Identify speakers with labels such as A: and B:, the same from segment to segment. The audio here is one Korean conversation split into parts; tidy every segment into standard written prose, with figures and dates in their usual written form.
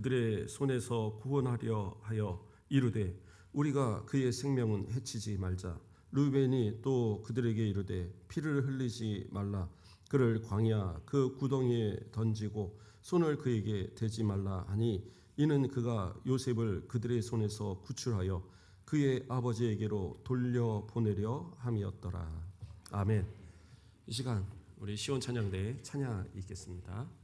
A: 그들의 손에서 구원하려 하여 이르되 우리가 그의 생명은 해치지 말자. 르우벤이 또 그들에게 이르되 피를 흘리지 말라. 그를 광야 그 구덩이에 던지고 손을 그에게 대지 말라 하니 이는 그가 요셉을 그들의 손에서 구출하여 그의 아버지에게로 돌려보내려 함이었더라. 아멘. 이 시간 우리 시온 찬양대에 찬양 읽겠습니다.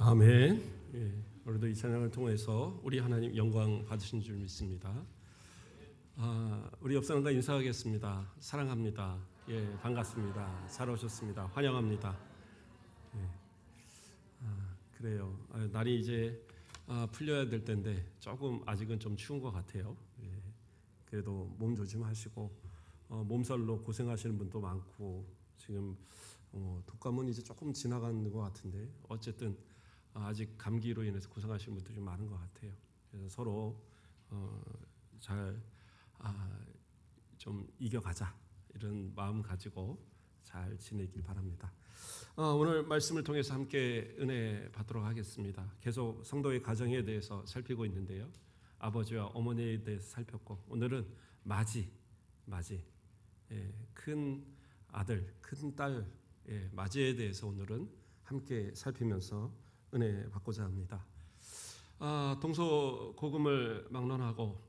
A: 아멘. 오늘도 이 찬양을 통해서 우리 하나님 영광 받으신 줄 믿습니다. 우리 옆 사람과 인사하겠습니다. 사랑합니다. 반갑습니다. 잘 오셨습니다. 환영합니다. 그래요. 날이 이제 풀려야 될 텐데 조금 아직은 좀 추운 것 같아요. 그래도 몸 조심하시고 몸살로 고생하시는 분도 많고 지금 독감은 이제 조금 지나가는 것 같은데 어쨌든 아직 감기로 인해서 고생하시는 분들이 많은 것 같아요. 그래서 서로 잘 좀 이겨가자 이런 마음 가지고 잘 지내길 바랍니다. 오늘 말씀을 통해서 함께 은혜 받도록 하겠습니다. 계속 성도의 가정에 대해서 살피고 있는데요. 아버지와 어머니에 대해서 살폈고 오늘은 맞이 큰 아들, 큰 딸 맞이에 대해서 오늘은 함께 살피면서 은혜 받고자 합니다. 동서고금을 막론하고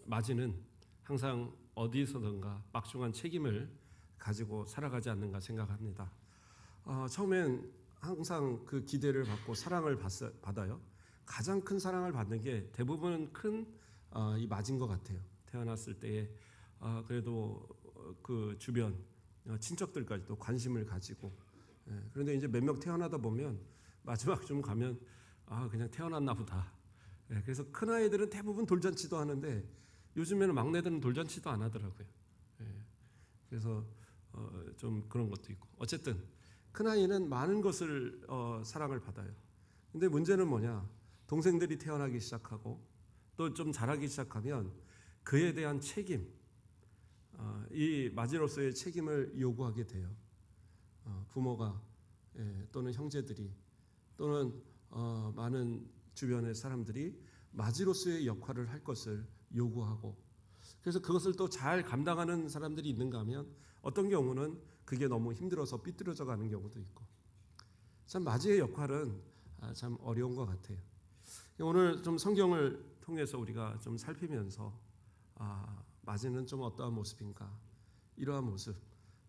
A: 맞이는 항상 어디서든가 막중한 책임을 가지고 살아가지 않는가 생각합니다. 처음엔 항상 그 기대를 받고 사랑을 받아요. 가장 큰 사랑을 받는 게 대부분 큰 이 맞인 것 같아요. 태어났을 때에 그래도 그 주변 친척들까지도 관심을 가지고 그런데 이제 몇 명 태어나다 보면 마지막 좀 가면 그냥 태어났나 보다. 그래서 큰 아이들은 대부분 돌잔치도 하는데 요즘에는 막내들은 돌잔치도 안 하더라고요. 그래서 좀 그런 것도 있고 어쨌든 큰 아이는 많은 것을 사랑을 받아요. 근데 문제는 뭐냐? 동생들이 태어나기 시작하고 또 좀 자라기 시작하면 그에 대한 책임, 이 맞이로서의 책임을 요구하게 돼요. 부모가 또는 형제들이 또는 많은 주변의 사람들이 맞이로서의 역할을 할 것을 요구하고, 그래서 그것을 또 잘 감당하는 사람들이 있는가 하면 어떤 경우는 그게 너무 힘들어서 삐뚤어져 가는 경우도 있고, 참 맞이의 역할은 참 어려운 것 같아요. 오늘 좀 성경을 통해서 우리가 좀 살피면서 맞이는 좀 어떠한 모습인가, 이러한 모습,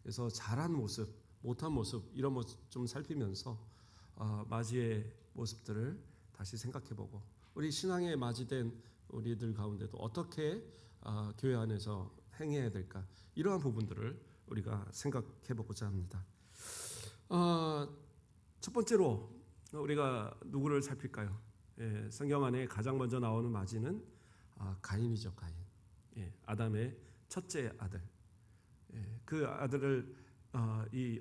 A: 그래서 잘한 모습, 못한 모습, 이런 모습 좀 살피면서 맞이의 모습들을 다시 생각해보고, 우리 신앙에 맞이된 우리들 가운데도 어떻게 교회 안에서 행해야 될까, 이러한 부분들을 우리가 생각해보고자 합니다. 첫 번째로 우리가 누구를 살필까요? 성경 안에 가장 먼저 나오는 맞이는 가인이죠. 가인. 아담의 첫째 아들. 그 아들을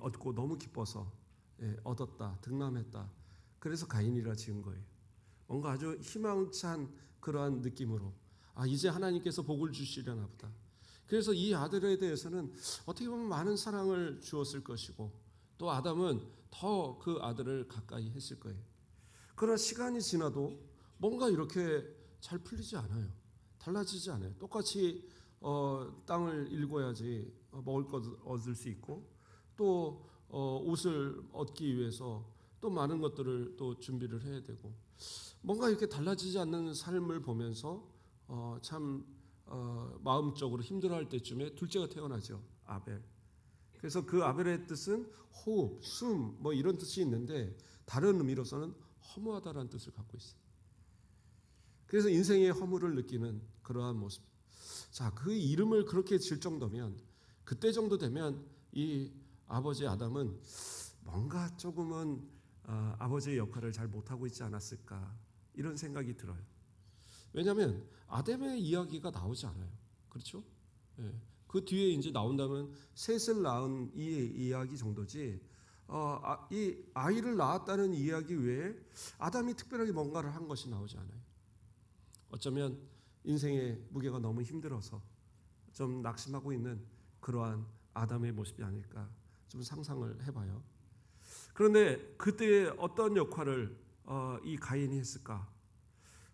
A: 얻고 너무 기뻐서 얻었다, 득남했다. 그래서 가인이라 지은 거예요. 뭔가 아주 희망찬 그러한 느낌으로 이제 하나님께서 복을 주시려나 보다. 그래서 이 아들에 대해서는 어떻게 보면 많은 사랑을 주었을 것이고, 또 아담은 더 그 아들을 가까이 했을 거예요. 그러나 시간이 지나도 뭔가 이렇게 잘 풀리지 않아요. 달라지지 않아요. 똑같이 땅을 일궈야지 먹을 것 얻을 수 있고, 또 옷을 얻기 위해서 또 많은 것들을 또 준비를 해야 되고, 뭔가 이렇게 달라지지 않는 삶을 보면서 참 마음적으로 힘들어할 때쯤에 둘째가 태어나죠. 아벨. 그래서 그 아벨의 뜻은 호흡, 숨, 뭐 이런 뜻이 있는데, 다른 의미로서는 허무하다라는 뜻을 갖고 있어요. 그래서 인생의 허물을 느끼는 그러한 모습. 자, 그 이름을 그렇게 질 정도면, 그때 정도 되면 이 아버지 아담은 뭔가 조금은 아버지의 역할을 잘 못하고 있지 않았을까, 이런 생각이 들어요. 왜냐하면 아담의 이야기가 나오지 않아요. 그렇죠? 그 뒤에 이제 나온다면 셋을 낳은 이 이야기 정도지, 이 아이를 낳았다는 이야기 외에 아담이 특별하게 뭔가를 한 것이 나오지 않아요. 어쩌면 인생의 무게가 너무 힘들어서 좀 낙심하고 있는 그러한 아담의 모습이 아닐까, 좀 상상을 해봐요. 그런데 그때 어떤 역할을 이 가인이 했을까?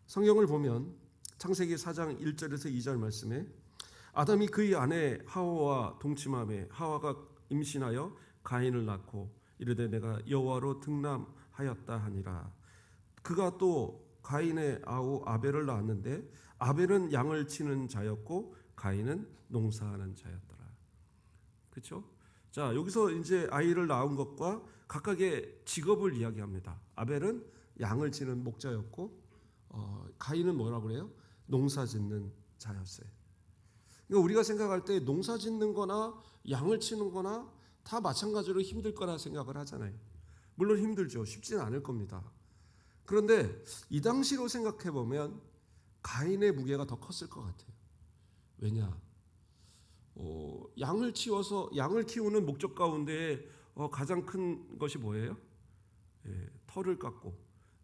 A: 성경을 보면 창세기 4장 1절에서 2절 말씀에, 아담이 그의 아내 하와와 동침하매 하와가 임신하여 가인을 낳고 이르되 내가 여호와로 득남하였다 하니라. 그가 또 가인의 아우 아벨을 낳았는데 아벨은 양을 치는 자였고 가인은 농사하는 자였더라. 그렇죠? 자, 여기서 이제 아이를 낳은 것과 각각의 직업을 이야기합니다. 아벨은 양을 치는 목자였고, 가인은 뭐라고 그래요? 농사 짓는 자였어요. 그러니까 우리가 생각할 때 농사 짓는 거나 양을 치는 거나 다 마찬가지로 힘들 거라 생각을 하잖아요. 물론 힘들죠. 쉽지는 않을 겁니다. 그런데 이 당시로 생각해 보면 가인의 무게가 더 컸을 것 같아요. 왜냐? 양을 키우는 목적 가운데 가장 큰 것이 뭐예요? 털을 깎고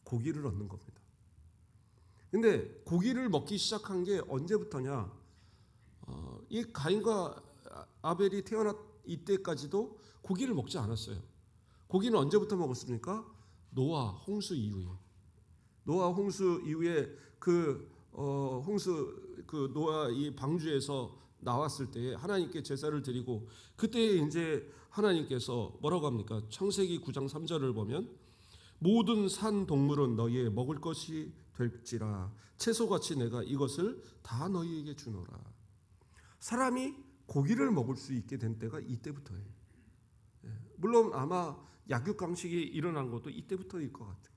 A: 고기를 얻는 겁니다. 근데 고기를 먹기 시작한 게 언제부터냐? 이 가인과 아벨이 태어났 이때까지도 고기를 먹지 않았어요. 고기는 언제부터 먹었습니까? 노아 홍수 이후에. 노아 홍수 이후에 노아 이 방주에서 나왔을 때 하나님께 제사를 드리고, 그때 이제 하나님께서 뭐라고 합니까? 창세기 9장 3절을 보면 모든 산 동물은 너희의 먹을 것이 될지라 채소같이 내가 이것을 다 너희에게 주노라. 사람이 고기를 먹을 수 있게 된 때가 이때부터예요. 물론 아마 약육강식이 일어난 것도 이때부터일 것 같아요.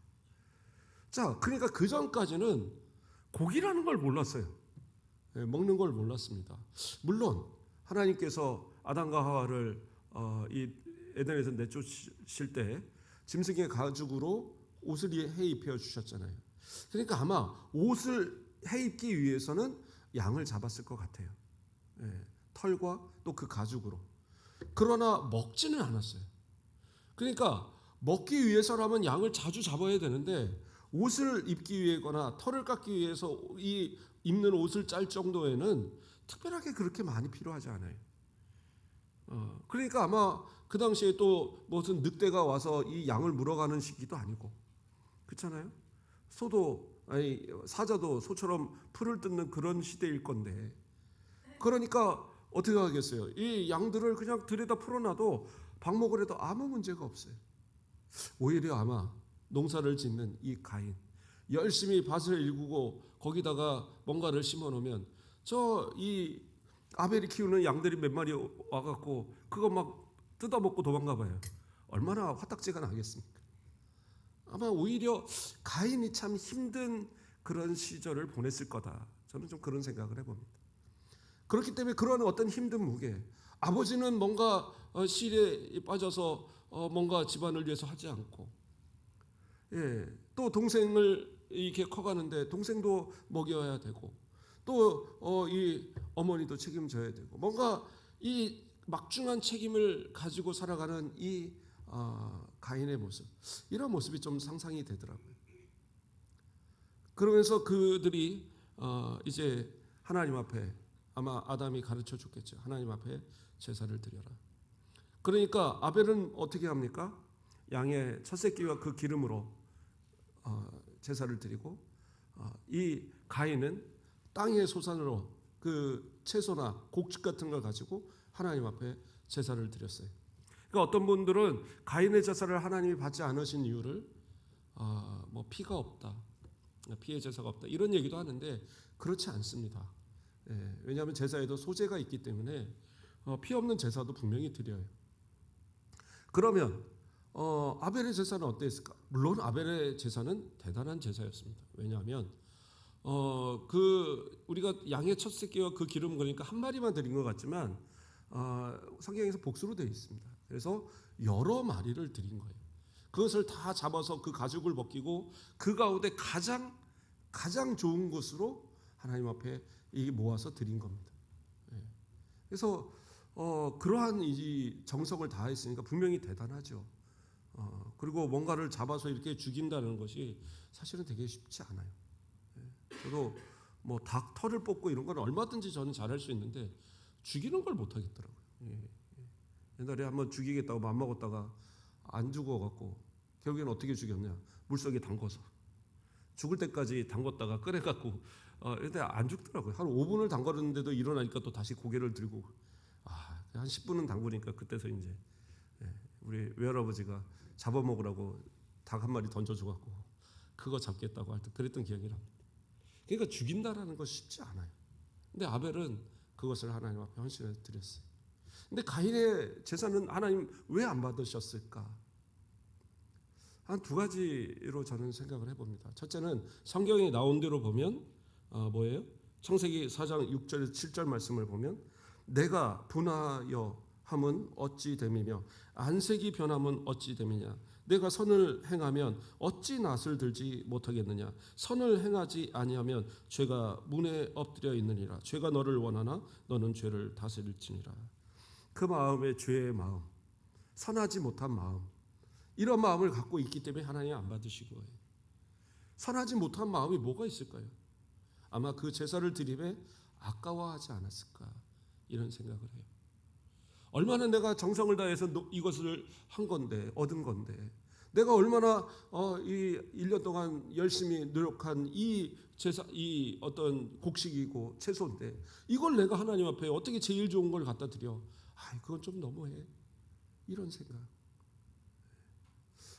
A: 자, 그러니까 그 전까지는 고기라는 걸 몰랐어요. 먹는 걸 몰랐습니다. 물론 하나님께서 아담과 하와를 이 에덴에서 내쫓으실 때 짐승의 가죽으로 옷을 해 입혀 주셨잖아요. 그러니까 아마 옷을 해 입기 위해서는 양을 잡았을 것 같아요. 털과 또 그 가죽으로. 그러나 먹지는 않았어요. 그러니까 먹기 위해서라면 양을 자주 잡아야 되는데, 옷을 입기 위해거나 털을 깎기 위해서 이 입는 옷을 짤 정도에는 특별하게 그렇게 많이 필요하지 않아요. 그러니까 아마 그 당시에 또 무슨 늑대가 와서 이 양을 물어가는 시기도 아니고, 그렇잖아요. 소도 아니 사자도 소처럼 풀을 뜯는 그런 시대일 건데, 그러니까 어떻게 하겠어요? 이 양들을 그냥 들여다 풀어놔도 밥 먹으래도 아무 문제가 없어요. 오히려 아마 농사를 짓는 이 가인, 열심히 밭을 일구고 거기다가 뭔가를 심어 놓으면 저 이 아벨이 키우는 양들이 몇 마리 와갖고 그거 막 뜯어먹고 도망가 봐요. 얼마나 화딱지가 나겠습니까? 아마 오히려 가인이 참 힘든 그런 시절을 보냈을 거다. 저는 좀 그런 생각을 해봅니다. 그렇기 때문에 그런 어떤 힘든 무게, 아버지는 뭔가 실에 빠져서 뭔가 집안을 위해서 하지 않고, 예, 또 동생을 이렇게 커가는데 동생도 먹여야 되고, 또 이 어머니도 책임져야 되고, 뭔가 이 막중한 책임을 가지고 살아가는 이 가인의 모습, 이런 모습이 좀 상상이 되더라고요. 그러면서 그들이 이제 하나님 앞에, 아마 아담이 가르쳐 줬겠죠. 하나님 앞에 제사를 드려라. 그러니까 아벨은 어떻게 합니까? 양의 첫 새끼와 그 기름으로 제사를 드리고, 이 가인은 땅의 소산으로 그 채소나 곡식 같은 걸 가지고 하나님 앞에 제사를 드렸어요. 그러니까 어떤 분들은 가인의 제사를 하나님이 받지 않으신 이유를 뭐 피가 없다, 피의 제사가 없다, 이런 얘기도 하는데 그렇지 않습니다. 예, 왜냐하면 제사에도 소제가 있기 때문에 피 없는 제사도 분명히 드려요. 그러면 아벨의 제사는 어땠을까? 물론 아벨의 제사는 대단한 제사였습니다. 왜냐하면 그 우리가 양의 첫 새끼와 그 기름, 그러니까 한 마리만 드린 것 같지만 성경에서 복수로 되어 있습니다. 그래서 여러 마리를 드린 거예요. 그것을 다 잡아서 그 가죽을 벗기고 그 가운데 가장 좋은 것으로 하나님 앞에 모아서 드린 겁니다. 예. 그래서 그러한 이 정성을 다했으니까 분명히 대단하죠. 그리고 뭔가를 잡아서 이렇게 죽인다는 것이 사실은 되게 쉽지 않아요. 예. 저도 뭐 닭 털을 뽑고 이런 건 얼마든지 저는 잘할 수 있는데 죽이는 걸 못 하겠더라고요. 예. 옛날에 한번 죽이겠다고 맘 먹었다가 안 죽어갖고 결국에는 어떻게 죽였냐? 물속에 담궈서 죽을 때까지 담궜다가 꺼내갖고 근데 안 죽더라고요. 한 5분을 담궜는데도 일어나니까 또 다시 고개를 들고 한 10분은 담그니까 그때서 이제 우리 외할아버지가 잡아먹으라고 닭 한 마리 던져줘갖고 그거 잡겠다고 할 때 그랬던 기억이 납니다. 그러니까 죽인다라는 건 쉽지 않아요. 근데 아벨은 그것을 하나님 앞에 헌신해 드렸어요. 근데 가인의 제사는 하나님 왜 안 받으셨을까? 한 두 가지로 저는 생각을 해봅니다. 첫째는 성경에 나온 대로 보면 뭐예요? 창세기 4장 6절 7절 말씀을 보면 내가 분하여 함은 어찌 됨이며 안색이 변함은 어찌 됨이냐. 내가 선을 행하면 어찌 낯을 들지 못하겠느냐. 선을 행하지 아니하면 죄가 문에 엎드려 있느니라. 죄가 너를 원하나 너는 죄를 다스릴지니라. 그 마음의 죄의 마음, 선하지 못한 마음, 이런 마음을 갖고 있기 때문에 하나님 안 받으시고 해요. 선하지 못한 마음이 뭐가 있을까요? 아마 그 제사를 드림에 아까워하지 않았을까, 이런 생각을 해요. 얼마나 내가 정성을 다해서 이것을 한 건데, 얻은 건데, 내가 얼마나 이 1년 동안 열심히 노력한 이 제사, 이 어떤 곡식이고 채소인데 이걸 내가 하나님 앞에 어떻게 제일 좋은 걸 갖다 드려? 그건 좀 너무해, 이런 생각.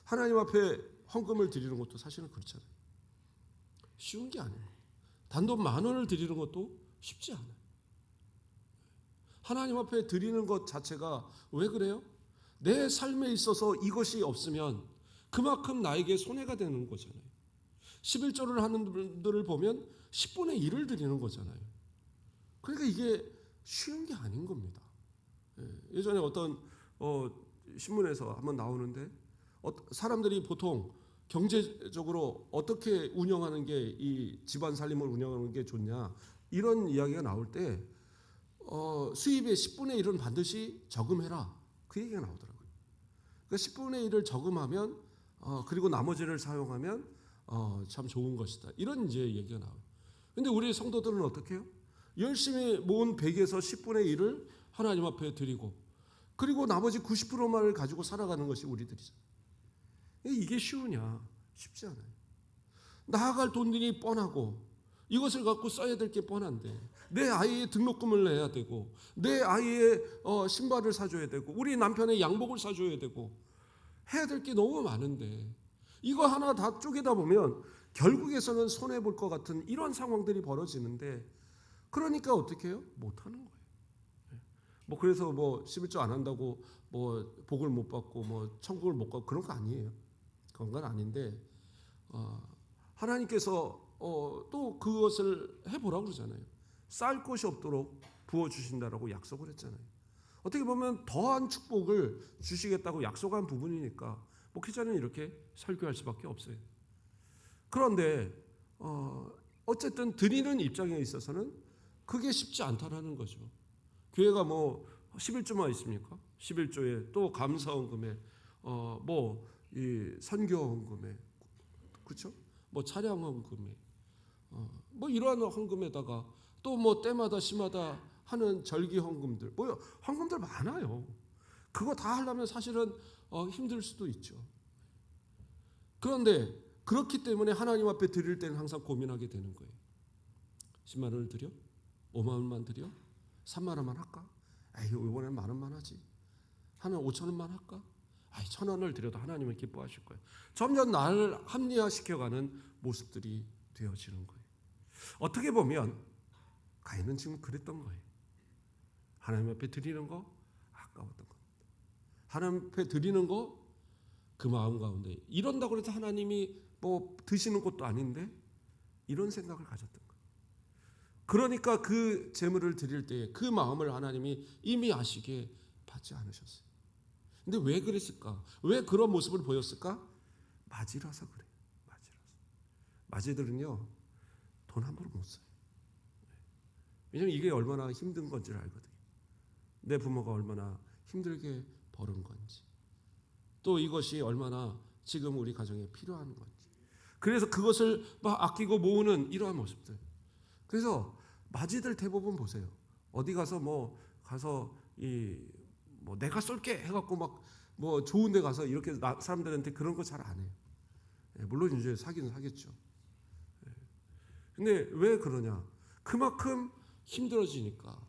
A: 하나님 앞에 헌금을 드리는 것도 사실은 그렇잖아요. 쉬운 게 아니에요. 단돈 10,000원을 드리는 것도 쉽지 않아요. 하나님 앞에 드리는 것 자체가 왜 그래요? 내 삶에 있어서 이것이 없으면 그만큼 나에게 손해가 되는 거잖아요. 11조를 하는 분들을 보면 10분의 1을 드리는 거잖아요. 그러니까 이게 쉬운 게 아닌 겁니다. 예전에 어떤 신문에서 한번 나오는데 사람들이 보통 경제적으로 어떻게 운영하는 게 이 집안 살림을 운영하는 게 좋냐, 이런 이야기가 나올 때 수입의 10분의 1은 반드시 저금해라, 그 얘기가 나오더라고요. 그러니까 10분의 1을 저금하면 그리고 나머지를 사용하면 참 좋은 것이다, 이런 이제 얘기가 나와요. 근데 우리 성도들은 어떻게 해요? 열심히 모은 100에서 10분의 1을 하나님 앞에 드리고 그리고 나머지 90%만을 가지고 살아가는 것이 우리들이죠. 이게 쉬우냐? 쉽지 않아요. 나아갈 돈들이 뻔하고 이것을 갖고 써야 될 게 뻔한데 내 아이의 등록금을 내야 되고 내 아이의 신발을 사줘야 되고 우리 남편의 양복을 사줘야 되고 해야 될 게 너무 많은데 이거 하나 다 쪼개다 보면 결국에서는 손해볼 것 같은 이런 상황들이 벌어지는데 그러니까 어떻게 해요? 못하는 거예요. 뭐 그래서 뭐 11조 안 한다고 뭐 복을 못 받고 뭐 천국을 못 가고 그런 거 아니에요. 그런 건 아닌데 하나님께서 또 그것을 해보라고 그러잖아요. 쌓을 것이 없도록 부어주신다라고 약속을 했잖아요. 어떻게 보면 더한 축복을 주시겠다고 약속한 부분이니까 목회자는 이렇게 설교할 수밖에 없어요. 그런데 어쨌든 드리는 입장에 있어서는 그게 쉽지 않다라는 거죠. 교회가 뭐 11조만 있습니까? 11조에 또 감사헌금에 이 선교헌금에 그렇죠? 뭐 차량헌금에 뭐 이러한 헌금에다가 또 뭐 때마다 시마다 하는 절기 헌금들 뭐 헌금들 많아요. 그거 다 하려면 사실은 힘들 수도 있죠. 그런데 그렇기 때문에 하나님 앞에 드릴 때는 항상 고민하게 되는 거예요. 10만 원을 드려? 5만 원만 드려? 3만 원만 할까? 에휴, 이번엔 만 원만 하지. 하나 5천 원만 할까? 1,000원을 드려도 하나님은 기뻐하실 거예요. 점점 나를 합리화시켜가는 모습들이 되어지는 거예요. 어떻게 보면 가인은 지금 그랬던 거예요. 하나님 앞에 드리는 거 아까웠던 겁니다. 하나님 앞에 드리는 거 그 마음 가운데 이런다고 해서 하나님이 뭐 드시는 것도 아닌데 이런 생각을 가졌던 거예요. 그러니까 그 제물을 드릴 때 그 마음을 하나님이 이미 아시게 받지 않으셨어요. 근데 왜 그랬을까? 왜 그런 모습을 보였을까? 맞이라서 그래요. 맞이라서. 맞이들은요 돈 함부로 못 써요. 왜냐면 이게 얼마나 힘든 건지를 알거든요. 내 부모가 얼마나 힘들게 벌은 건지 또 이것이 얼마나 지금 우리 가정에 필요한 건지 그래서 그것을 막 아끼고 모으는 이러한 모습들. 그래서 맞이들 대부분 보세요. 어디 가서 뭐 가서 뭐 내가 쏠게 해갖고 막 뭐 좋은데 가서 이렇게 사람들한테 그런 거 잘 안 해요. 물론 이제 사기는 사겠죠. 근데 왜 그러냐? 그만큼 힘들어지니까.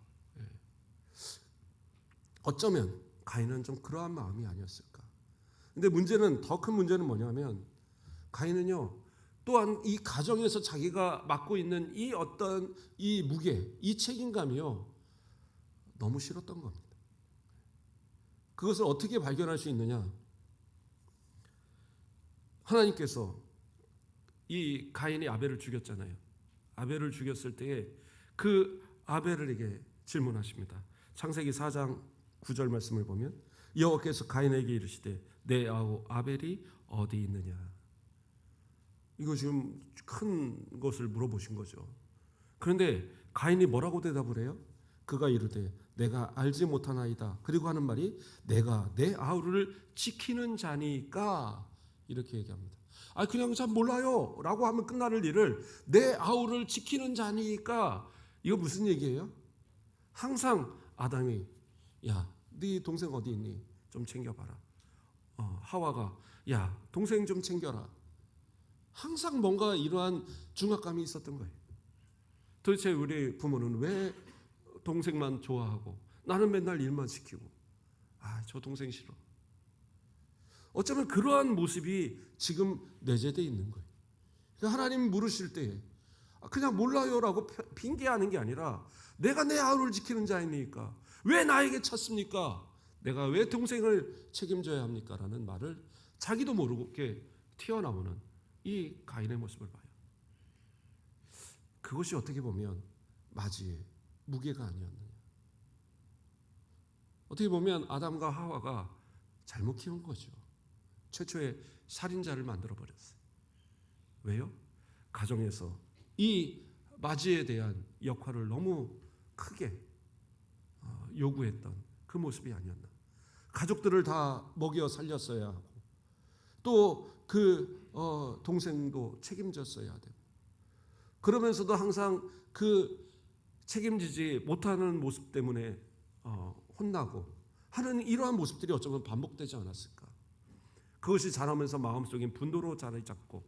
A: 어쩌면 가인은 좀 그러한 마음이 아니었을까. 근데 문제는 더 큰 문제는 뭐냐면 가인은요 또한 이 가정에서 자기가 맡고 있는 이 어떤 이 무게, 이 책임감이요 너무 싫었던 겁니다. 그것을 어떻게 발견할 수 있느냐? 하나님께서 이 가인이 아벨을 죽였잖아요. 아벨을 죽였을 때에 그 아벨에게 질문하십니다. 창세기 4장 9절 말씀을 보면 여호와께서 가인에게 이르시되 내 아우 아벨이 어디 있느냐. 이거 지금 큰 것을 물어보신 거죠. 그런데 가인이 뭐라고 대답을 해요? 그가 이르되 내가 알지 못하나이다. 그리고 하는 말이 내가 내 아우를 지키는 자니까 이렇게 얘기합니다. 그냥 잘 몰라요 라고 하면 끝나는 일을 내 아우를 지키는 자니까 이거 무슨 얘기예요? 항상 아담이 야, 네 동생 어디 있니? 좀 챙겨봐라. 하와가 야, 동생 좀 챙겨라. 항상 뭔가 이러한 중압감이 있었던 거예요. 도대체 우리 부모는 왜 동생만 좋아하고 나는 맨날 일만 시키고 저 동생 싫어. 어쩌면 그러한 모습이 지금 내재되어 있는 거예요. 그러니까 하나님 물으실 때 그냥 몰라요라고 핑계하는 게 아니라 내가 내 아우를 지키는 자이니까 왜 나에게 찾습니까? 내가 왜 동생을 책임져야 합니까? 라는 말을 자기도 모르게 튀어나오는 이 가인의 모습을 봐요. 그것이 어떻게 보면 맞이의 무게가 아니었느냐. 어떻게 보면 아담과 하와가 잘못 키운 거죠. 최초의 살인자를 만들어버렸어요. 왜요? 가정에서 이 맞이에 대한 역할을 너무 크게 요구했던 그 모습이 아니었나. 가족들을 다 먹여 살렸어야 하고 또 그 동생도 책임졌어야 되고 그러면서도 항상 그 책임지지 못하는 모습 때문에 혼나고 하는 이러한 모습들이 어쩌면 반복되지 않았을까. 그것이 자라면서 마음속인 분노로 자리 잡고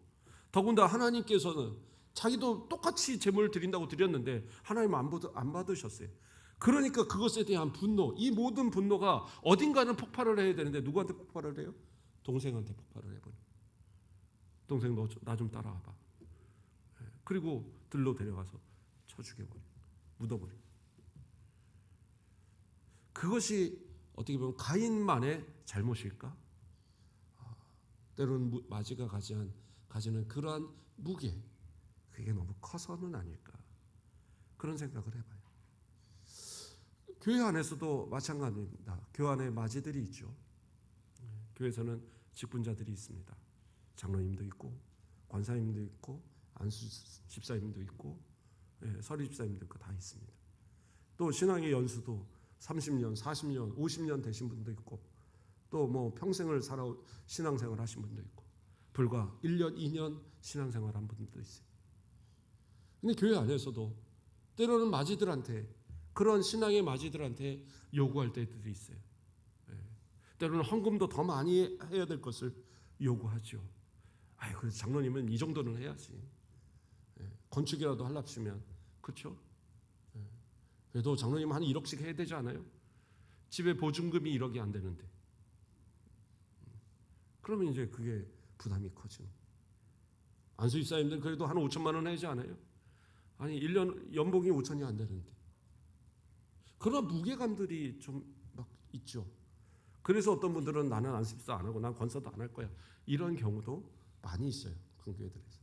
A: 더군다나 하나님께서는 자기도 똑같이 제물을 드린다고 드렸는데 하나님 안 받으셨어요. 그러니까 그것에 대한 분노, 이 모든 분노가 어딘가는 폭발을 해야 되는데 누구한테 폭발을 해요? 동생한테 폭발을 해버려요. 동생 너 나 좀 따라와봐. 그리고 들로 데려가서 쳐 죽여버려요. 묻어버려요. 그것이 어떻게 보면 가인만의 잘못일까? 때로는 마지가 가지는 그러한 무게, 그게 너무 커서는 아닐까? 그런 생각을 해봐요. 교회 안에서도 마찬가지입니다. 교회 안에 마지들이 있죠. 교회에서는 직분자들이 있습니다. 장로님도 있고 권사님도 있고 안수 집사님도 있고 서리 집사님도 있고 다 있습니다. 또 신앙의 연수도 30년, 40년, 50년 되신 분도 있고 또 뭐 평생을 신앙생활 하신 분도 있고 불과 1년, 2년 신앙생활 한 분도 있어요. 근데 교회 안에서도 때로는 마지들한테 그런 신앙의 마지들한테 요구할 때들이 있어요. 때로는 헌금도 더 많이 해야 될 것을 요구하죠. 그래서 장로님은 이 정도는 해야지. 건축이라도 하려면 그렇죠? 그래도 장로님 한 1억씩 해야 되지 않아요? 집에 보증금이 1억이 안 되는데. 그러면 이제 그게 부담이 커지는. 안수 집사님들 그래도 한 5천만 원 해야지 않아요? 아니 1년 연봉이 5천이 안 되는데. 그런 무게감들이 좀 막 있죠. 그래서 어떤 분들은 나는 안수 집사 안 하고 난 권사도 안 할 거야. 이런 경우도 많이 있어요. 강교회들에서.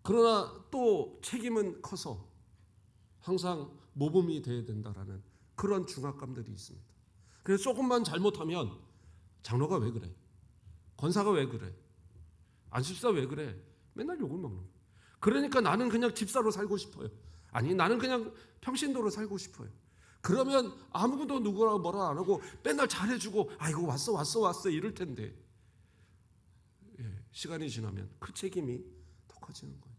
A: 그러나 또 책임은 커서 항상 모범이 돼야 된다라는 그런 중압감들이 있습니다. 그래서 조금만 잘못하면 장로가 왜 그래? 권사가 왜 그래? 안수집사 왜 그래? 맨날 욕을 먹는 거예요. 그러니까 나는 그냥 집사로 살고 싶어요. 아니 나는 그냥 평신도로 살고 싶어요. 그러면 아무도 누구라고 뭐라 안 하고 맨날 잘해주고 아이고 왔어 이럴 텐데 시간이 지나면 그 책임이 더 커지는 거예요.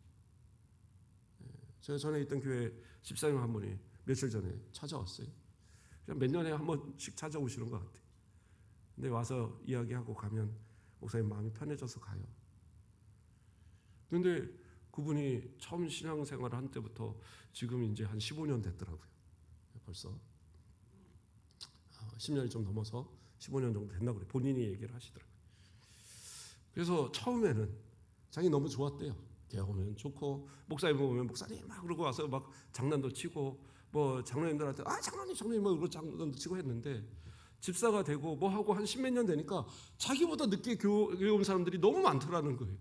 A: 제가 전에 있던 교회 집사님 한 분이 며칠 전에 찾아왔어요. 그냥 몇 년에 한 번씩 찾아오시는 것 같아요. 근데 와서 이야기하고 가면 목사님 마음이 편해져서 가요. 근데 그분이 처음 신앙생활을 한 때부터 지금 이제 한 15년 됐더라고요. 벌써 10년이 좀 넘어서 15년 정도 된다고 그래요. 본인이 얘기를 하시더라고요. 그래서 처음에는 자기 너무 좋았대요. 교회 오면 좋고 목사님 보면 목사님 막 그러고 와서 막 장난도 치고 뭐 장로님들한테 장로님 뭐 그러고 장난도 치고 했는데 집사가 되고 뭐 하고 한 10몇 년 되니까 자기보다 늦게 교회 온 사람들이 너무 많더라는 거예요.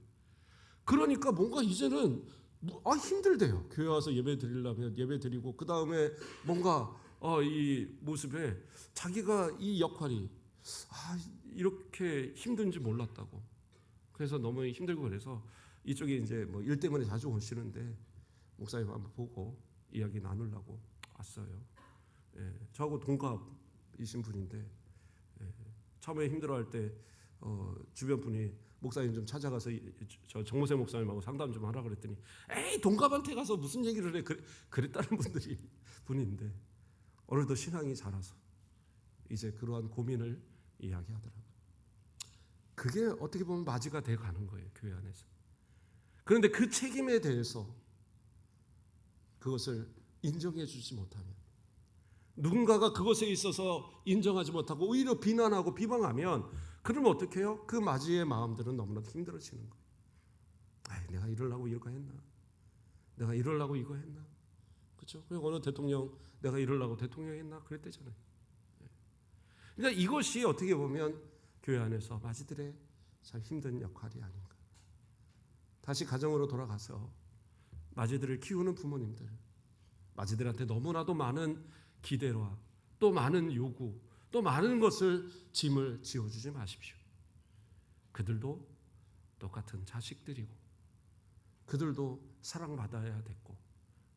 A: 그러니까 뭔가 이제는 힘들대요. 교회 와서 예배 드리려면 예배 드리고 그 다음에 뭔가 이 모습에 자기가 이 역할이 이렇게 힘든지 몰랐다고. 그래서 너무 힘들고 그래서 이쪽에 이제 뭐 일 때문에 자주 오시는데 목사님 한번 보고 이야기 나누려고 왔어요. 저하고 동갑이신 분인데 처음에 힘들어할 때 주변 분이 목사님 좀 찾아가서 저 정모세 목사님하고 상담 좀 하라 그랬더니 에이 동갑한테 가서 무슨 얘기를 해 그랬다는 분인데 오늘도 신앙이 자라서 이제 그러한 고민을 이야기하더라고요. 그게 어떻게 보면 맞이가 돼 가는 거예요. 교회 안에서. 그런데 그 책임에 대해서 그것을 인정해 주지 못하면 누군가가 그것에 있어서 인정하지 못하고 오히려 비난하고 비방하면 그러면 어떻게 해요? 그 맞이의 마음들은 너무나도 힘들어지는 거예요. 내가 이러려고 이거 했나? 내가 이러려고 이거 했나? 그렇죠? 어느 대통령 내가 이러려고 대통령 했나? 그랬대잖아요. 그러니까 이것이 어떻게 보면 교회 안에서 마지들의 참 힘든 역할이 아닌가. 다시 가정으로 돌아가서 마지들을 키우는 부모님들, 마지들한테 너무나도 많은 기대와 또 많은 요구, 또 많은 것을 짐을 지어주지 마십시오. 그들도 똑같은 자식들이고 그들도 사랑받아야 됐고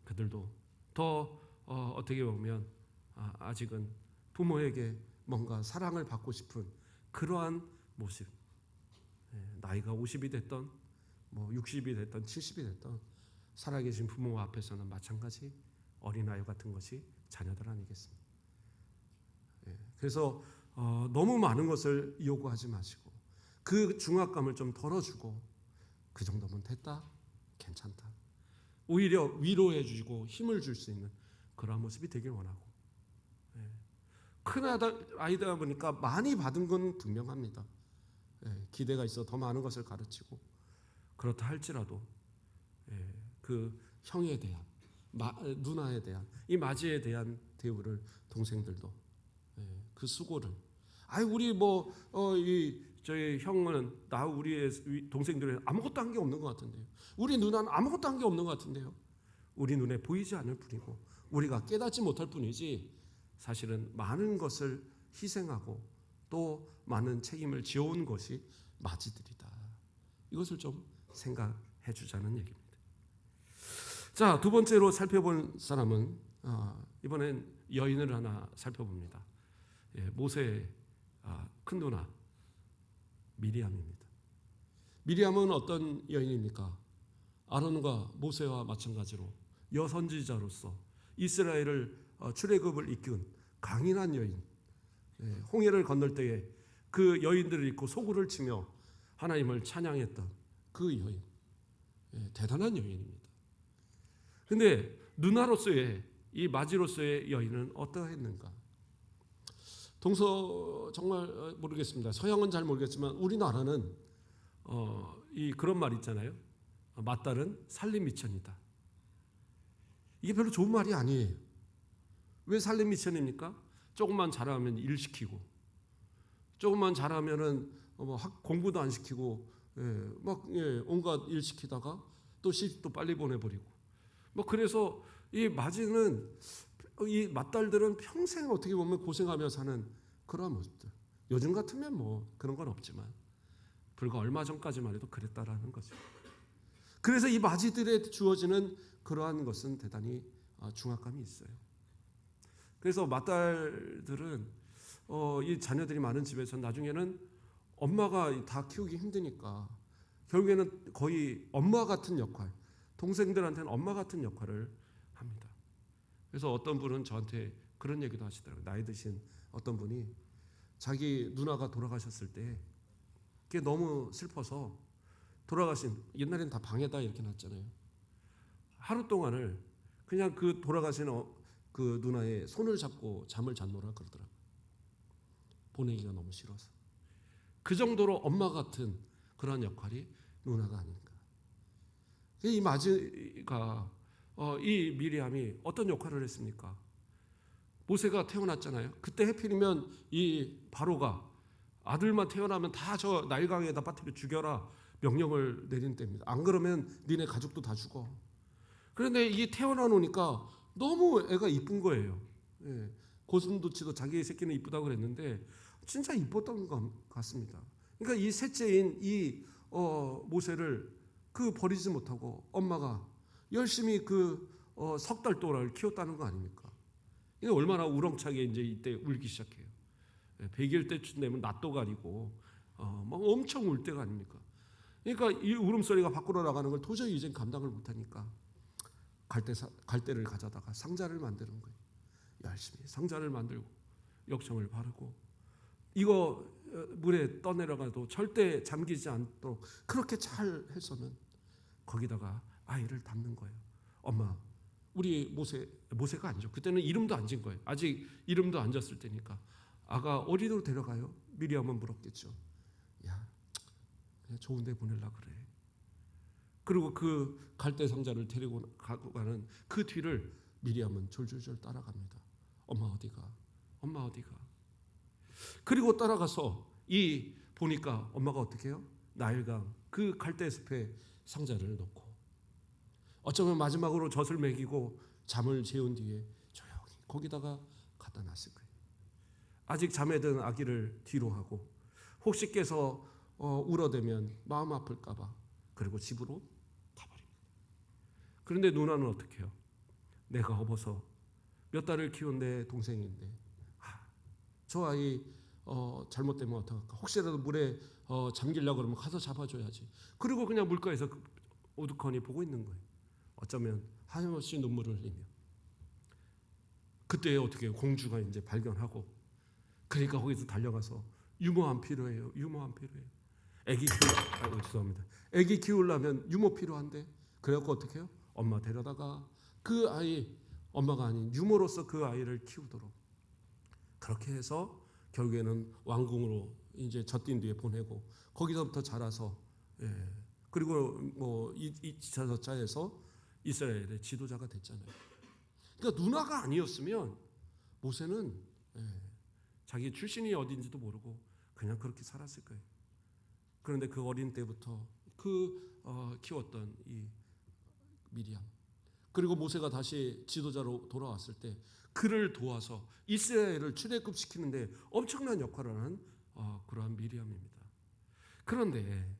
A: 그들도 더 어떻게 보면 아직은 부모에게 뭔가 사랑을 받고 싶은 그러한 모습. 나이가 50이 됐던 뭐 60이 됐던 70이 됐던 살아계신 부모 앞에서는 마찬가지 어린아이 같은 것이 자녀들 아니겠습니까? 그래서 너무 많은 것을 요구하지 마시고 그 중압감을 좀 덜어주고 그 정도면 됐다, 괜찮다. 오히려 위로해 주고 힘을 줄 수 있는 그러한 모습이 되길 원하고. 큰 아이다 보니까 많이 받은 건 분명합니다. 기대가 있어 더 많은 것을 가르치고, 그렇다 할지라도 그 형에 대한 누나에 대한 이 맞이에 대한 대우를 동생들도 그 수고를 우리 저희 형은 우리 동생들은 아무것도 한 게 없는 것 같은데요. 우리 누나는 아무것도 한 게 없는 것 같은데요. 우리 눈에 보이지 않을 뿐이고 우리가 깨닫지 못할 뿐이지 사실은 많은 것을 희생하고 또 많은 책임을 지어온 것이 맞이들이다. 이것을 좀 생각해 주자는 얘기입니다. 자, 두 번째로 살펴볼 사람은 이번엔 여인을 하나 살펴봅니다. 모세의 큰 누나 미리암입니다. 미리암은 어떤 여인입니까? 아론과 모세와 마찬가지로 여선지자로서 이스라엘을 출애굽을 이끈 강인한 여인, 홍해를 건널 때에 그 여인들을 입고 소구를 치며 하나님을 찬양했던 그 여인, 대단한 여인입니다. 근데 누나로서의 이 마지로서의 여인은 어떠했는가? 정말 모르겠습니다. 서양은 잘 모르겠지만 우리나라는 그런 말 있잖아요. 맏딸은 살림미천이다. 이게 별로 좋은 말이 아니에요. 왜 살림미천입니까? 조금만 잘하면 일 시키고, 조금만 잘하면은 공부도 안 시키고, 온갖 일 시키다가 또 시집도 빨리 보내버리고, 그래서 이 맏딸들은 평생 어떻게 보면 고생하며 사는 그런 모습들. 요즘 같으면 그런 건 없지만 불과 얼마 전까지만 해도 그랬다라는 거죠. 그래서 이 맏이들에 주어지는 그러한 것은 대단히 중압감이 있어요. 그래서 맏딸들은 이 자녀들이 많은 집에서 나중에는 엄마가 다 키우기 힘드니까 결국에는 거의 엄마 같은 역할, 동생들한테는 엄마 같은 역할을 합니다. 그래서 어떤 분은 저한테 그런 얘기도 하시더라고요. 나이 드신 어떤 분이 자기 누나가 돌아가셨을 때 그게 너무 슬퍼서 옛날엔 다 방에다 이렇게 놨잖아요. 하루 동안을 그냥 그 돌아가신 그 누나의 손을 잡고 잠을 잤노라 그러더라고요. 보내기가 너무 싫어서. 그 정도로 엄마 같은 그런 역할이 누나가 아닌가. 이 마지가 이 미리암이 어떤 역할을 했습니까? 모세가 태어났잖아요. 그때 해필이면 이 바로가 아들만 태어나면 다 저 나일강에다 빠뜨려 죽여라 명령을 내린 때입니다. 안 그러면 니네 가족도 다 죽어. 그런데 이게 태어나 놓으니까 너무 애가 이쁜 거예요. 고슴도치도 자기 새끼는 이쁘다고 그랬는데 진짜 이뻤던 것 같습니다. 그러니까 이 셋째인 이 모세를 버리지 못하고 엄마가 열심히 석 달 동안을 키웠다는 거 아닙니까? 이게 얼마나 우렁차게 이제 이때 울기 시작해요. 100일 때쯤 되면 낯도 가리고 엄청 울 때가 아닙니까? 그러니까 이 울음소리가 밖으로 나가는 걸 도저히 이젠 감당을 못하니까 갈대를 가져다가 상자를 만드는 거예요. 열심히 상자를 만들고 역청을 바르고 이거 물에 떠내려가도 절대 잠기지 않도록 그렇게 잘 해서는 거기다가 아이를 담는 거예요. 엄마, 우리 모세가 아니죠. 그때는 이름도 안 진 거예요. 아직 이름도 안 졌을 때니까. 아가 어디로 데려가요? 미리암은 물었겠죠. 야, 그냥 좋은 데 보내려고 그래. 그리고 그 갈대 상자를 데리고 가고 가는 그 뒤를 미리암은 졸졸졸 따라갑니다. 엄마 어디가? 엄마 어디가? 그리고 따라가서 보니까 엄마가 어떻게 해요? 나일강 그 갈대 숲에 상자를 놓고 어쩌면 마지막으로 젖을 먹이고 잠을 재운 뒤에 조용히 거기다가 갖다 놨을 거예요. 아직 잠에 든 아기를 뒤로 하고 혹시 깨서 울어대면 마음 아플까 봐 그리고 집으로 가버립니다. 그런데 누나는 어떻게 해요? 내가 업어서 몇 달을 키운 내 동생인데 저 아이 잘못되면 어떡할까? 혹시라도 물에 잠기려고 그러면 가서 잡아줘야지. 그리고 그냥 물가에서 오두커니 보고 있는 거예요. 어쩌면 하염없이 눈물을 흘리며. 그때 어떻게 해요? 공주가 이제 발견하고 그러니까 거기서 달려가서 유모함 필요해요. 유모함 필요해요. 죄송합니다. 애기 키우려면 유모 필요한데 그래갖고 어떻게 해요? 엄마 데려다가 그 아이 엄마가 아닌 유모로서 그 아이를 키우도록 그렇게 해서 결국에는 왕궁으로 이제 젖띤 뒤에 보내고 거기서부터 자라서 그리고 뭐 이차저차해서 이스라엘의 지도자가 됐잖아요. 그러니까 누나가 아니었으면 모세는 자기 출신이 어딘지도 모르고 그냥 그렇게 살았을 거예요. 그런데 그 어린 때부터 키웠던 이 미리암 그리고 모세가 다시 지도자로 돌아왔을 때 그를 도와서 이스라엘을 출애굽시키는데 엄청난 역할을 하는 그러한 미리암입니다. 그런데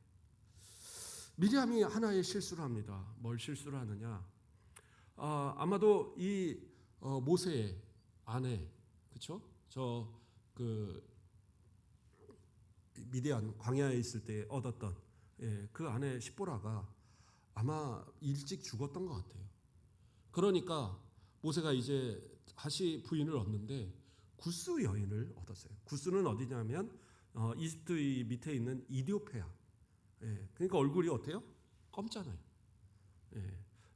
A: 미리암이 하나의 실수를 합니다. 뭘 실수를 하느냐? 아마도 이 모세의 아내, 그렇죠? 그 미디안 광야에 있을 때 얻었던 그 아내 시보라가 아마 일찍 죽었던 것 같아요. 그러니까 모세가 이제 다시 부인을 얻는데 구스 여인을 얻었어요. 구스는 어디냐면 이집트 밑에 있는 이디오페아. 그러니까 얼굴이 어때요? 검잖아요.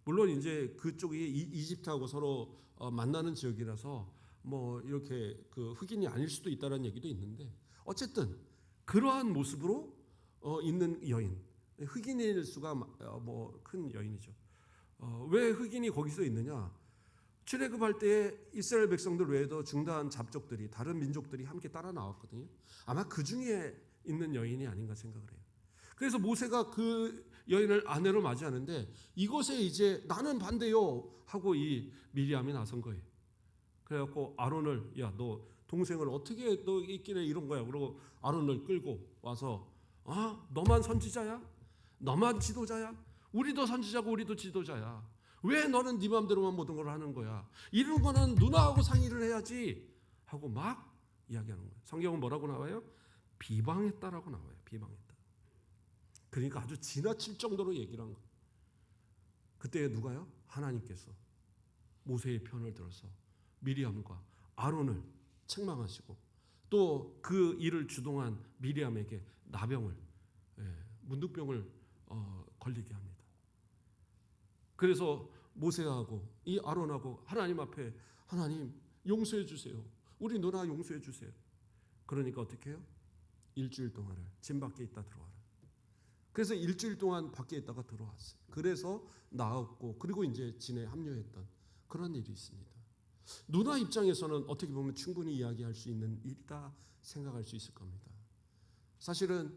A: 물론 이제 그쪽이 이집트하고 서로 만나는 지역이라서 뭐 이렇게 그 흑인이 아닐 수도 있다는 얘기도 있는데 어쨌든 그러한 모습으로 있는 여인, 흑인일 수가 뭐 큰 여인이죠. 왜 흑인이 거기서 있느냐? 출애굽할 때 이스라엘 백성들 외에도 중다한 잡족들이 다른 민족들이 함께 따라 나왔거든요. 아마 그 중에 있는 여인이 아닌가 생각을 해요. 그래서 모세가 그 여인을 아내로 맞이하는데 이것에 이제 나는 반대요 하고 이 미리암이 나선 거예요. 그래갖고 아론을 야 너 동생을 어떻게 너 있길래 이런 거야? 그러고 아론을 끌고 와서 너만 선지자야? 너만 지도자야? 우리도 선지자고 우리도 지도자야. 왜 너는 네 마음대로만 모든 걸 하는 거야? 이런 거는 누나하고 상의를 해야지 하고 막 이야기하는 거예요. 성경은 뭐라고 나와요? 비방했다라고 나와요. 비방했다. 그러니까 아주 지나칠 정도로 얘기를 한 거예요. 그때 누가요? 하나님께서 모세의 편을 들어서 미리암과 아론을 책망하시고 또 그 일을 주동한 미리암에게 나병을 문둥병을 걸리게 합니다. 그래서 모세하고 이 아론하고 하나님 앞에 하나님 용서해 주세요. 우리 누나 용서해 주세요. 그러니까 어떻게 해요? 일주일 동안을 진 밖에 있다 들어와라. 그래서 일주일 동안 밖에 있다가 들어왔어요. 그래서 나았고 그리고 이제 진에 합류했던 그런 일이 있습니다. 누나 입장에서는 어떻게 보면 충분히 이야기할 수 있는 일이다 생각할 수 있을 겁니다. 사실은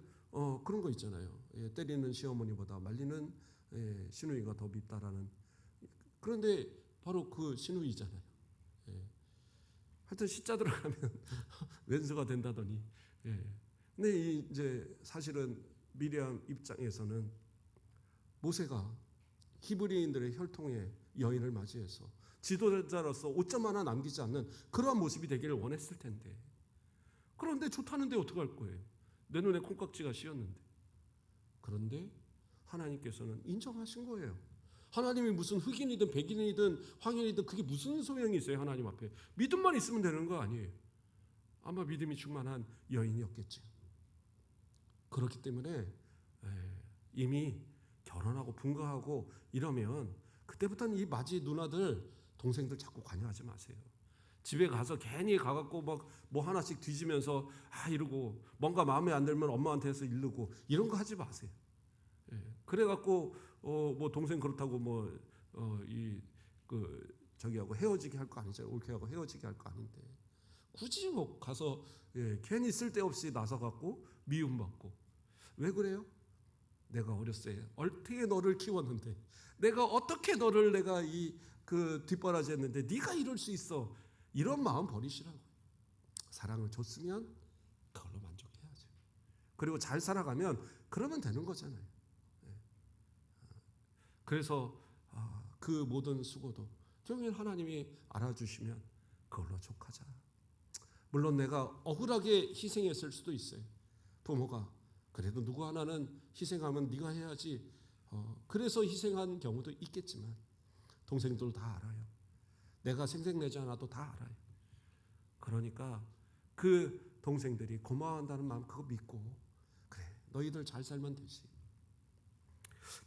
A: 그런 거 있잖아요. 때리는 시어머니보다 말리는 시누이가 더 밉다라는. 그런데 바로 그 시누이잖아요. 하여튼 시자 들어가면 왼수가 된다더니. 근데 이제 사실은 미리암 입장에서는 모세가 히브리인들의 혈통의 여인을 맞이해서 지도자로서 오점 하나 남기지 않는 그러한 모습이 되기를 원했을 텐데 그런데 좋다는데 어떡할 거예요? 내 눈에 콩깍지가 씌었는데. 그런데 하나님께서는 인정하신 거예요. 하나님이 무슨 흑인이든 백인이든 황인이든 그게 무슨 소용이 있어요? 하나님 앞에 믿음만 있으면 되는 거 아니에요. 아마 믿음이 충만한 여인이었겠죠. 그렇기 때문에 이미 결혼하고 분가하고 이러면 그때부터는 이 맞이 누나들 동생들 자꾸 관여하지 마세요. 집에 가서 괜히 가갖고 막 뭐 하나씩 뒤지면서 이러고 뭔가 마음에 안 들면 엄마한테서 이르고 이런 거 하지 마세요. 그래갖고 뭐 동생 그렇다고 뭐 저기하고 헤어지게 할 거 아니잖아요. 옳게 하고 헤어지게 할 거 아닌데 굳이 뭐 가서 괜히 쓸데없이 나서갖고 미움받고 왜 그래요? 내가 어렸을 때 어떻게 너를 키웠는데 내가 어떻게 너를 내가 뒷바라지했는데 네가 이럴 수 있어. 이런 마음 버리시라고. 사랑을 줬으면 그걸로 만족해야죠. 그리고 잘 살아가면 그러면 되는 거잖아요. 그래서 그 모든 수고도 결국엔 하나님이 알아주시면 그걸로 족하자. 물론 내가 억울하게 희생했을 수도 있어요. 부모가 그래도 누구 하나는 희생하면 네가 해야지. 그래서 희생한 경우도 있겠지만 동생들 다 알아요. 내가 생색내지 않아도 다 알아요. 그러니까 그 동생들이 고마워한다는 마음 그거 믿고 그래 너희들 잘 살면 되지.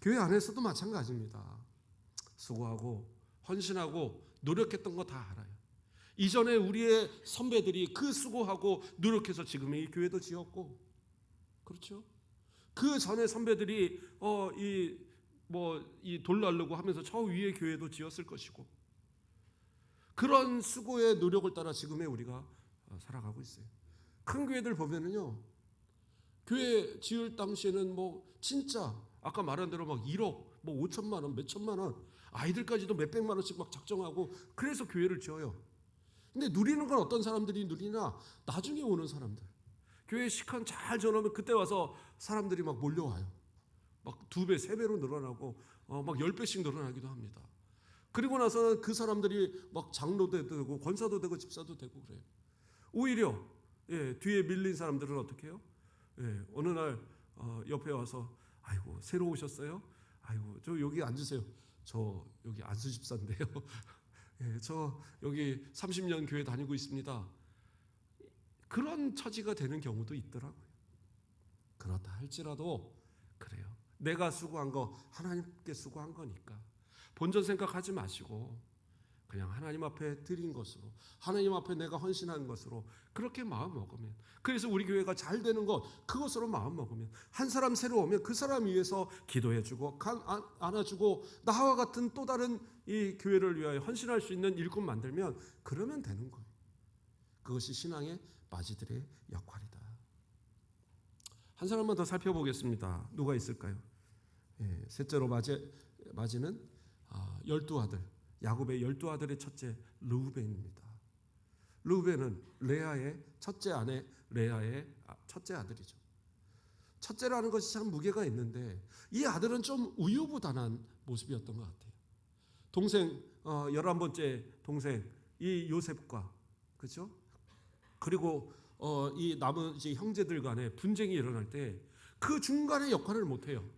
A: 교회 안에서도 마찬가지입니다. 수고하고 헌신하고 노력했던 거 다 알아요. 이전에 우리의 선배들이 그 수고하고 노력해서 지금의 이 교회도 지었고, 그렇죠? 그 전에 선배들이 이 돌 나르고 하면서 저 위에 교회도 지었을 것이고, 그런 수고의 노력을 따라 지금의 우리가 살아가고 있어요. 큰 교회들 보면은요, 교회 지을 당시에는 진짜 아까 말한 대로 1억, 5천만 원, 몇 천만 원, 아이들까지도 몇백만 원씩 작정하고 그래서 교회를 지어요. 근데 누리는 건 어떤 사람들이 누리나? 나중에 오는 사람들. 교회 시간 잘 전하면 그때 와서 사람들이 몰려와요. 2배, 3배로 늘어나고 10배씩 늘어나기도 합니다. 그리고 나서는 그 사람들이 장로도 되고 권사도 되고 집사도 되고 그래요. 오히려 뒤에 밀린 사람들은 어떻게 해요? 어느 날 옆에 와서 아이고 새로 오셨어요? 아이고 저 여기 앉으세요. 저 여기 안수 집사인데요. 저 여기 30년 교회 다니고 있습니다. 그런 처지가 되는 경우도 있더라고요. 그렇다 할지라도 그래요. 내가 수고한 거 하나님께 수고한 거니까 본전 생각하지 마시고 그냥 하나님 앞에 드린 것으로, 하나님 앞에 내가 헌신한 것으로 그렇게 마음 먹으면, 그래서 우리 교회가 잘 되는 것 그것으로 마음 먹으면, 한 사람 새로 오면 그 사람 위해서 기도해주고 안아주고 나와 같은 또 다른 이 교회를 위하여 헌신할 수 있는 일꾼 만들면 그러면 되는 거예요. 그것이 신앙의 마지들의 역할이다. 한 사람만 더 살펴보겠습니다. 누가 있을까요? 셋째로 마지는 12아들, 야곱의 12아들의 첫째 르우벤입니다. 르우벤은 레아의 첫째 아내 레아의 첫째 아들이죠. 첫째라는 것이 참 무게가 있는데 이 아들은 좀 우유부단한 모습이었던 것 같아요. 동생 11번째 동생 이 요셉과, 그렇죠? 그리고 이 나머지 형제들 간에 분쟁이 일어날 때 그 중간에 역할을 못해요.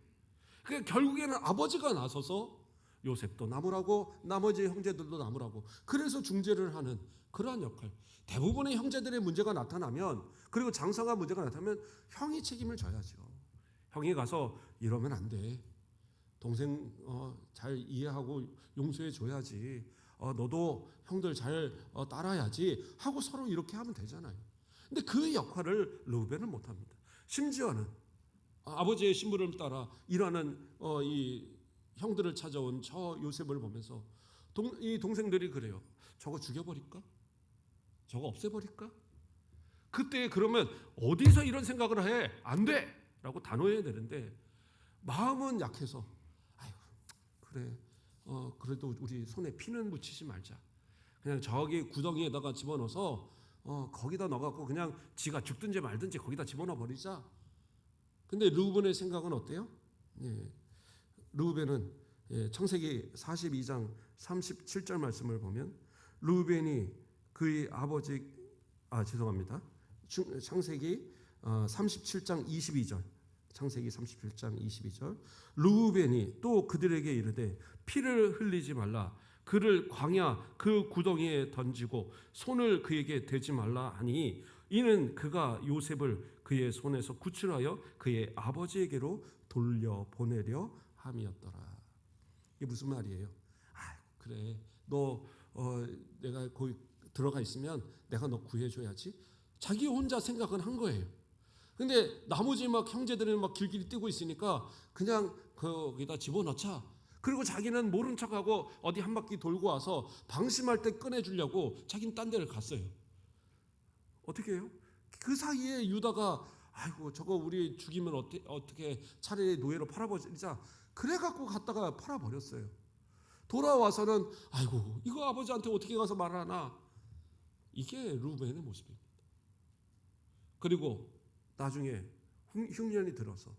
A: 그러니까 결국에는 아버지가 나서서 요셉도 나무라고 나머지 형제들도 나무라고, 그래서 중재를 하는 그러한 역할. 대부분의 형제들의 문제가 나타나면, 그리고 장사가 문제가 나타나면 형이 책임을 져야죠. 형이 가서 이러면 안 돼. 동생 잘 이해하고 용서해 줘야지. 너도 형들 잘 따라야지 하고 서로 이렇게 하면 되잖아요. 근데 그 역할을 르우벤은 못합니다. 심지어는 아버지의 신부를 따라 일하는 이 형들을 찾아온 저 요셉을 보면서 이 동생들이 그래요. 저거 죽여버릴까? 저거 없애버릴까? 그때 그러면 어디서 이런 생각을 해? 안 돼! 라고 단호해야 되는데 마음은 약해서 아이고 그래 그래도 우리 손에 피는 묻히지 말자. 그냥 저기 구덩이에다가 집어넣어서 거기다 넣어갖고 그냥 지가 죽든지 말든지 거기다 집어넣어 버리자. 근데 르우벤의 생각은 어때요? 르우벤은 창세기 42장 37절 말씀을 보면 르우벤이 그의 아버지 창세기 37장 22절, 창세기 37장 22절, 르우벤이 또 그들에게 이르되 피를 흘리지 말라, 그를 광야 그 구덩이에 던지고 손을 그에게 대지 말라 하니 이는 그가 요셉을 그의 손에서 구출하여 그의 아버지에게로 돌려보내려 함이었더라. 이게 무슨 말이에요? 그래 너 내가 거기 들어가 있으면 내가 너 구해줘야지. 자기 혼자 생각은 한 거예요. 근데 나머지 형제들은 길길이 뛰고 있으니까 그냥 거기다 집어넣자. 그리고 자기는 모른 척하고 어디 한 바퀴 돌고 와서 방심할 때 꺼내주려고 자기는 딴 데를 갔어요. 어떻게 해요? 그 사이에 유다가 아이고 저거 우리 죽이면 어떻게 차라리 노예로 팔아버리자. 그래갖고 갔다가 팔아버렸어요. 돌아와서는 아이고 이거 아버지한테 어떻게 가서 말하나. 이게 르우벤의 모습입니다. 그리고 나중에 흉년이 들어서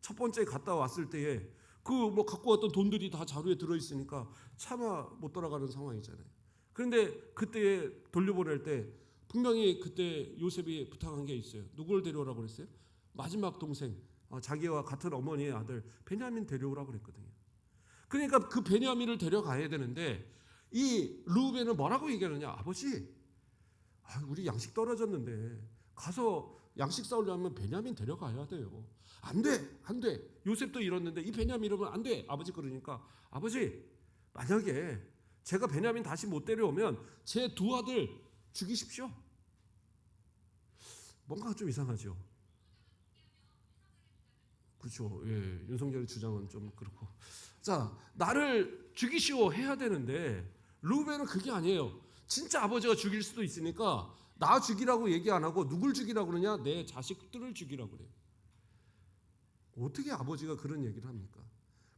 A: 첫 번째 갔다 왔을 때에 갖고 왔던 돈들이 다 자루에 들어있으니까 차마 못 돌아가는 상황이잖아요. 그런데 그때 돌려보낼 때 분명히 그때 요셉이 부탁한 게 있어요. 누구를 데려오라고 그랬어요? 마지막 동생, 자기와 같은 어머니의 아들 베냐민 데려오라고 그랬거든요. 그러니까 그 베냐민을 데려가야 되는데 이 르우벤은 뭐라고 얘기하느냐? 아버지, 우리 양식 떨어졌는데 가서 양식 싸우려면 베냐민 데려가야 돼요. 안 돼, 안 돼. 요셉도 이랬는데 이 베냐민 이러면 안 돼. 아버지 그러니까 아버지 만약에 제가 베냐민 다시 못 데려오면 제 두 아들 죽이십시오. 뭔가 좀 이상하죠. 그렇죠. 예, 윤석열의 주장은 좀 그렇고. 자, 나를 죽이시오 해야 되는데 르우벤은 그게 아니에요. 진짜 아버지가 죽일 수도 있으니까 나 죽이라고 얘기 안 하고 누굴 죽이라고 그러냐? 내 자식들을 죽이라고 그래요. 어떻게 아버지가 그런 얘기를 합니까?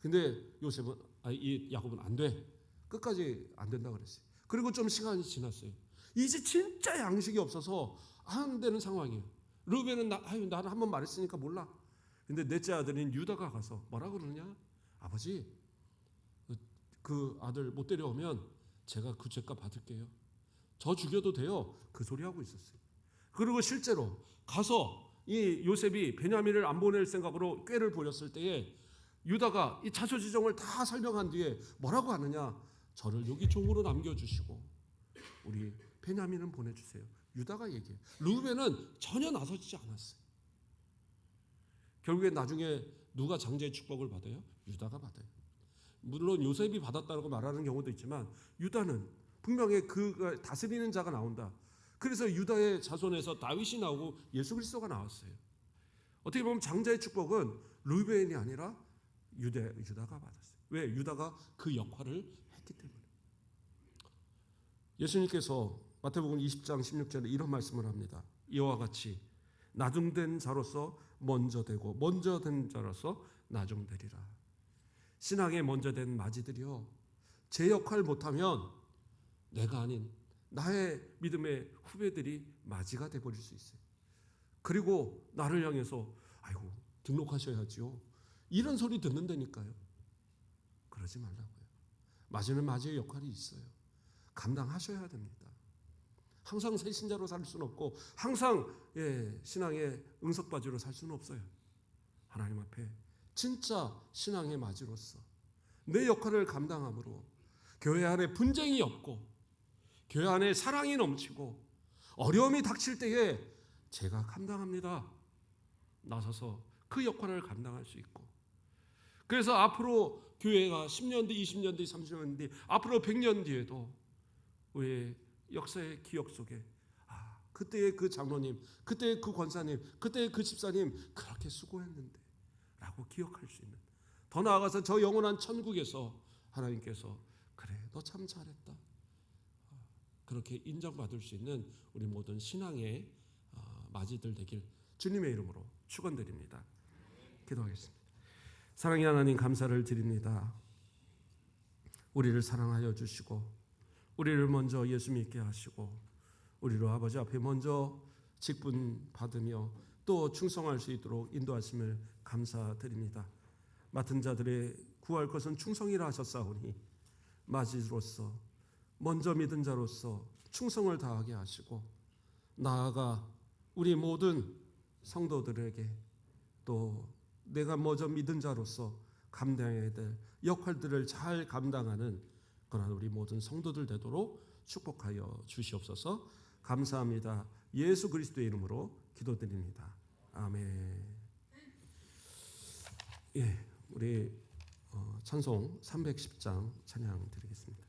A: 근데 요셉은 이 야곱은 안 돼. 끝까지 안 된다 그랬어요. 그리고 좀 시간이 지났어요. 이제 진짜 양식이 없어서 안 되는 상황이에요. 르우벤은 나는 한번 말했으니까 몰라. 근데 넷째 아들인 유다가 가서 뭐라 그러느냐? 아버지, 그 아들 못 데려오면 제가 그 죄값 받을게요. 저 죽여도 돼요. 그 소리 하고 있었어요. 그리고 실제로 가서 이 요셉이 베냐민을 안 보낼 생각으로 꾀를 부렸을 때에 유다가 이 자초지종을 다 설명한 뒤에 뭐라고 하느냐? 저를 여기 종으로 남겨주시고 우리 베냐민은 보내주세요. 유다가 얘기해요. 르우벤은 전혀 나서지 않았어요. 결국에 나중에 누가 장자의 축복을 받아요? 유다가 받아요. 물론 요셉이 받았다고 말하는 경우도 있지만 유다는 분명히 그 다스리는 자가 나온다. 그래서 유다의 자손에서 다윗이 나오고 예수 그리스도가 나왔어요. 어떻게 보면 장자의 축복은 르우벤이 아니라 유다가 받았어요. 왜? 유다가 그 역할을 했기 때문에. 예수님께서 마태복음 20장 16절에 이런 말씀을 합니다. 이와 같이 나중된 자로서 먼저 되고 먼저 된 자로서 나중되리라. 신앙에 먼저 된 마지들이요, 제 역할 못하면 내가 아닌 나의 믿음의 후배들이 마지가 돼버릴 수 있어요. 그리고 나를 향해서 아이고 등록하셔야지요, 이런 소리 듣는다니까요. 그러지 말라고요. 마지는 마지의 역할이 있어요. 감당하셔야 됩니다. 항상 새신자로 살 수는 없고 항상 신앙의 응석바지로 살 수는 없어요. 하나님 앞에 진짜 신앙의 마지로서 내 역할을 감당함으로 교회 안에 분쟁이 없고 교회 안에 사랑이 넘치고 어려움이 닥칠 때에 제가 감당합니다. 나서서 그 역할을 감당할 수 있고, 그래서 앞으로 교회가 10년 뒤, 20년 뒤, 30년 뒤, 앞으로 100년 뒤에도 우리의 역사의 기억 속에 그때의 그 장로님, 그때의 그 권사님, 그때의 그 집사님 그렇게 수고했는데 라고 기억할 수 있는, 더 나아가서 저 영원한 천국에서 하나님께서 그래 너 참 잘했다 그렇게 인정받을 수 있는 우리 모든 신앙의 마지들 되길 주님의 이름으로 축원드립니다. 기도하겠습니다. 사랑의 하나님, 감사를 드립니다. 우리를 사랑하여 주시고 우리를 먼저 예수 믿게 하시고 우리로 아버지 앞에 먼저 직분 받으며 또 충성할 수 있도록 인도하심을 감사드립니다. 맡은 자들의 구할 것은 충성이라 하셨사오니 맞이로서 먼저 믿은 자로서 충성을 다하게 하시고 나아가 우리 모든 성도들에게 또 내가 먼저 믿은 자로서 감당해야 될 역할들을 잘 감당하는 그러나 우리 모든 성도들 되도록 축복하여 주시옵소서. 감사합니다. 예수 그리스도의 이름으로 기도드립니다. 아멘. 예, 우리 찬송 310장 찬양 드리겠습니다.